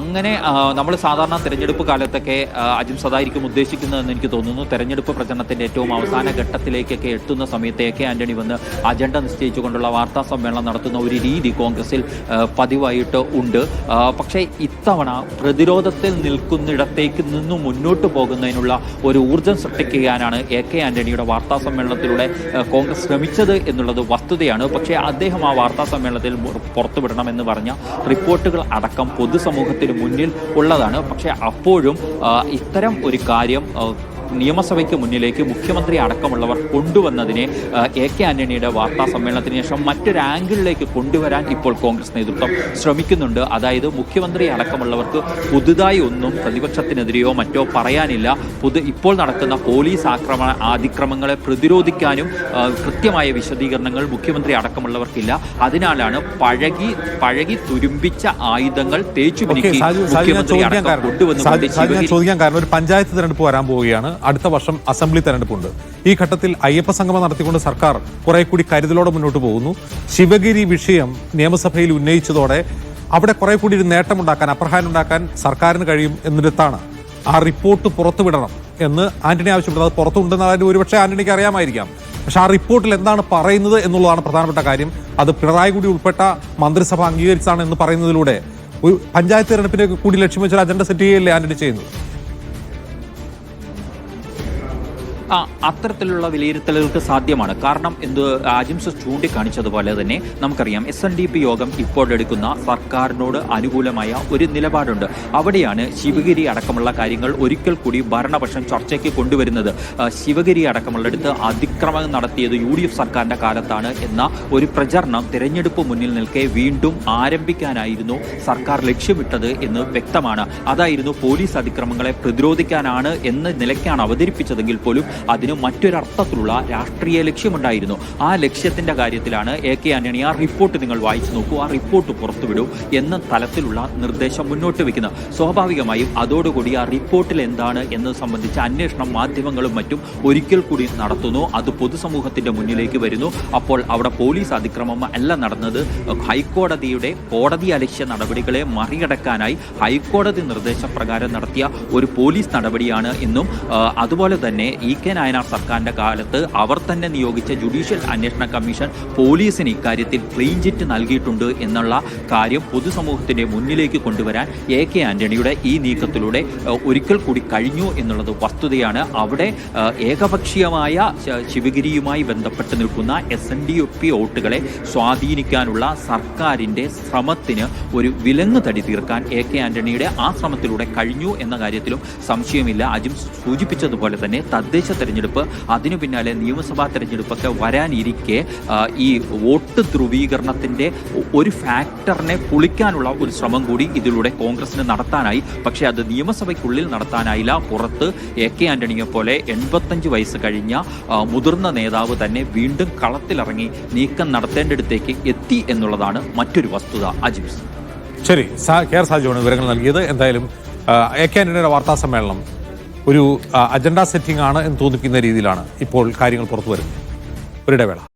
അങ്ങനെ നമ്മൾ സാധാരണ തെരഞ്ഞെടുപ്പ് കാലത്തൊക്കെ അജിംസ് അതായിരിക്കും ഉദ്ദേശിക്കുന്നതെന്ന് എനിക്ക് തോന്നുന്നു. തെരഞ്ഞെടുപ്പ് പ്രചരണത്തിൻ്റെ ഏറ്റവും അവസാന ഘട്ടത്തിലേക്കൊക്കെ എത്തുന്ന സമയത്ത് എ കെ ആന്റണി വന്ന് അജണ്ട നിശ്ചയിച്ചുകൊണ്ടുള്ള വാർത്താ സമ്മേളനം നടത്തുന്ന ഒരു രീതി കോൺഗ്രസിൽ പതിവായിട്ട് ഉണ്ട്. പക്ഷേ ഇത്തവണ പ്രതിരോധത്തിൽ നിൽക്കുന്നിടത്തേക്ക് നിന്നും മുന്നോട്ട് പോകുന്നതിനുള്ള ഒരു ഊർജ്ജം സൃഷ്ടിക്കാനാണ് എ കെ ആന്റണിയുടെ വാർത്താ സമ്മേളനത്തിലൂടെ കോൺഗ്രസ് ശ്രമിച്ചത് എന്നുള്ളത് വസ്തുതയാണ്. പക്ഷേ അദ്ദേഹം ആ വാർത്താ സമ്മേളനത്തിൽ പുറത്തുവിടണമെന്ന് പറഞ്ഞ റിപ്പോർട്ടുകൾ അടക്കം പൊതുസമൂഹത്തിന് മുന്നിൽ ഉള്ളതാണ്. പക്ഷേ അപ്പോഴും ഇത്തരം ഒരു കാര്യം നിയമസഭയ്ക്ക് മുന്നിലേക്ക് മുഖ്യമന്ത്രി അടക്കമുള്ളവർ കൊണ്ടുവന്നതിനെ എ കെ ആന്റണിയുടെ വാർത്താ സമ്മേളനത്തിന് ശേഷം മറ്റൊരു ആംഗിളിലേക്ക് കൊണ്ടുവരാൻ ഇപ്പോൾ കോൺഗ്രസ് നേതൃത്വം ശ്രമിക്കുന്നുണ്ട്. അതായത് മുഖ്യമന്ത്രി അടക്കമുള്ളവർക്ക് പുതുതായി ഒന്നും പ്രതിപക്ഷത്തിനെതിരെയോ മറ്റോ പറയാനില്ല. ഇപ്പോൾ നടക്കുന്ന പോലീസ് അതിക്രമങ്ങളെ പ്രതിരോധിക്കാനും കൃത്യമായ വിശദീകരണങ്ങൾ മുഖ്യമന്ത്രി അടക്കമുള്ളവർക്കില്ല. അതിനാലാണ് പഴകി തുരുമ്പിച്ച ആയുധങ്ങൾ തേച്ചുപിടിക്കി മുഖ്യമന്ത്രി അടക്കം കൊണ്ടുവന്നു. ചോദിക്കാൻ കാരണം ഒരു പഞ്ചായത്ത് തെരഞ്ഞെടുപ്പ് വരാൻ പോവുകയാണ്. അടുത്ത വർഷം അസംബ്ലി തെരഞ്ഞെടുപ്പുണ്ട്. ഈ ഘട്ടത്തിൽ അയ്യപ്പ സംഗമം നടത്തിക്കൊണ്ട് സർക്കാർ കുറെ കൂടി കരുതലോടെ മുന്നോട്ട് പോകുന്നു. ശിവഗിരി വിഷയം നിയമസഭയിൽ ഉന്നയിച്ചതോടെ അവിടെ കുറെ കൂടി ഒരു നേട്ടമുണ്ടാക്കാൻ, അപ്രഹാരമുണ്ടാക്കാൻ സർക്കാരിന് കഴിയും എന്നിടത്താണ് ആ റിപ്പോർട്ട് പുറത്തുവിടണം എന്ന് ആന്റണി ആവശ്യപ്പെട്ടത്. അത് പുറത്തുണ്ടെന്ന് ഒരുപക്ഷെ ആന്റണിക്ക് അറിയാമായിരിക്കാം. പക്ഷെ ആ റിപ്പോർട്ടിൽ എന്താണ് പറയുന്നത് എന്നുള്ളതാണ് പ്രധാനപ്പെട്ട കാര്യം. അത് പിണറായി കൂടി ഉൾപ്പെട്ട മന്ത്രിസഭ അംഗീകരിച്ചാണ് എന്ന് പറയുന്നതിലൂടെ ഒരു പഞ്ചായത്ത് തെരഞ്ഞെടുപ്പിനെ കൂടി ലക്ഷ്യം വെച്ചൊരു അജണ്ട സെറ്റ് ചെയ്യുകയല്ലേ ആന്റണി ചെയ്യുന്നത്? അത്തരത്തിലുള്ള വിലയിരുത്തലുകൾക്ക് സാധ്യമാണ്. കാരണം അജിംസ് ചൂണ്ടിക്കാണിച്ചതുപോലെ തന്നെ നമുക്കറിയാം SNDP യോഗം ഇപ്പോൾ എടുക്കുന്ന സർക്കാരിനോട് അനുകൂലമായ ഒരു നിലപാടുണ്ട്. അവിടെയാണ് ശിവഗിരി അടക്കമുള്ള കാര്യങ്ങൾ ഒരിക്കൽ കൂടി ഭരണപക്ഷം ചർച്ചയ്ക്ക് കൊണ്ടുവരുന്നത്. ശിവഗിരി അടക്കമുള്ളിടത്ത് അതിക്രമം നടത്തിയത് UDF സർക്കാരിൻ്റെ കാലത്താണ് എന്ന ഒരു പ്രചരണം തിരഞ്ഞെടുപ്പ് മുന്നിൽ നിൽക്കെ വീണ്ടും ആരംഭിക്കാനായിരുന്നു സർക്കാർ ലക്ഷ്യമിട്ടത് എന്ന് വ്യക്തമാണ്. അതായിരുന്നു പോലീസ് അതിക്രമങ്ങളെ പ്രതിരോധിക്കാനാണ് എന്ന നിലയ്ക്കാണ് അവതരിപ്പിച്ചതെങ്കിൽ പോലും അതിന് മറ്റൊരർത്ഥത്തിലുള്ള രാഷ്ട്രീയ ലക്ഷ്യമുണ്ടായിരുന്നു. ആ ലക്ഷ്യത്തിന്റെ കാര്യത്തിലാണ് എ കെ ആന്റണി ആ റിപ്പോർട്ട് നിങ്ങൾ വായിച്ചു നോക്കൂ, ആ റിപ്പോർട്ട് പുറത്തുവിടൂ എന്ന തലത്തിലുള്ള നിർദ്ദേശം മുന്നോട്ട് വെക്കുന്നത്. സ്വാഭാവികമായും അതോടുകൂടി ആ റിപ്പോർട്ടിൽ എന്താണ് എന്നത് സംബന്ധിച്ച അന്വേഷണം മാധ്യമങ്ങളും മറ്റും ഒരിക്കൽ കൂടി നടത്തുന്നു. അത് പൊതുസമൂഹത്തിന്റെ മുന്നിലേക്ക് വരുന്നു. അപ്പോൾ അവിടെ പോലീസ് അതിക്രമം അല്ല നടന്നത്. ഹൈക്കോടതിയുടെ കോടതി അലക്ഷ്യ നടപടികളെ മറികടക്കാനായി ഹൈക്കോടതി നിർദ്ദേശപ്രകാരം നടത്തിയ ഒരു പോലീസ് നടപടിയാണ് എന്നും അതുപോലെ തന്നെ കെ നായനാർ സർക്കാരിന്റെ കാലത്ത് അവർ തന്നെ നിയോഗിച്ച ജുഡീഷ്യൽ അന്വേഷണ കമ്മീഷൻ പോലീസിന് ഇക്കാര്യത്തിൽ ക്ലീൻ ചിറ്റ് നൽകിയിട്ടുണ്ട് എന്നുള്ള കാര്യം പൊതുസമൂഹത്തിന്റെ മുന്നിലേക്ക് കൊണ്ടുവരാൻ എ കെ ആന്റണിയുടെ ഈ നീക്കത്തിലൂടെ ഒരിക്കൽ കൂടി കഴിഞ്ഞു എന്നുള്ളത് വസ്തുതയാണ്. അവിടെ ഏകപക്ഷീയമായ ശിവഗിരിയുമായി ബന്ധപ്പെട്ട് നിൽക്കുന്ന SNDP വോട്ടുകളെ സ്വാധീനിക്കാനുള്ള സർക്കാരിന്റെ ശ്രമത്തിന് ഒരു വിലങ്ങ് തടി തീർക്കാൻ എ കെ ആന്റണിയുടെ ആ ശ്രമത്തിലൂടെ കഴിഞ്ഞു എന്ന കാര്യത്തിലും സംശയമില്ല. അജിംസ് സൂചിപ്പിച്ചതുപോലെ തന്നെ തദ്ദേശ തെരഞ്ഞെടുപ്പ്, അതിനു പിന്നാലെ നിയമസഭാ തെരഞ്ഞെടുപ്പൊക്കെ വരാനിരിക്കെ ഈ വോട്ട് ധ്രുവീകരണത്തിന്റെ ഒരു ഫാക്ടറിനെ പൊളിക്കാനുള്ള ഒരു ശ്രമം കൂടി ഇതിലൂടെ കോൺഗ്രസിന് നടത്താനായി. പക്ഷേ അത് നിയമസഭയ്ക്കുള്ളിൽ നടത്താനായില്ല. പുറത്ത് എ കെ ആന്റണിയെ പോലെ 85 വയസ്സ് കഴിഞ്ഞ മുതിർന്ന നേതാവ് തന്നെ വീണ്ടും കളത്തിലിറങ്ങി നീക്കം നടത്തേണ്ടിടത്തേക്ക് എത്തി എന്നുള്ളതാണ് മറ്റൊരു വസ്തുത. അജിംസ്. ശരി, കെ ആർ സാജുവാണ് വിവരങ്ങൾ നൽകിയത്. എന്തായാലും എ കെ ആന്റണിയുടെ വാർത്താ സമ്മേളനം ഒരു അജണ്ട സെറ്റിംഗ് ആണ് എന്ന് തോന്നിക്കുന്ന രീതിയിലാണ് ഇപ്പോൾ കാര്യങ്ങൾ പുറത്തു വരുന്നത്. ഒരിടവേള.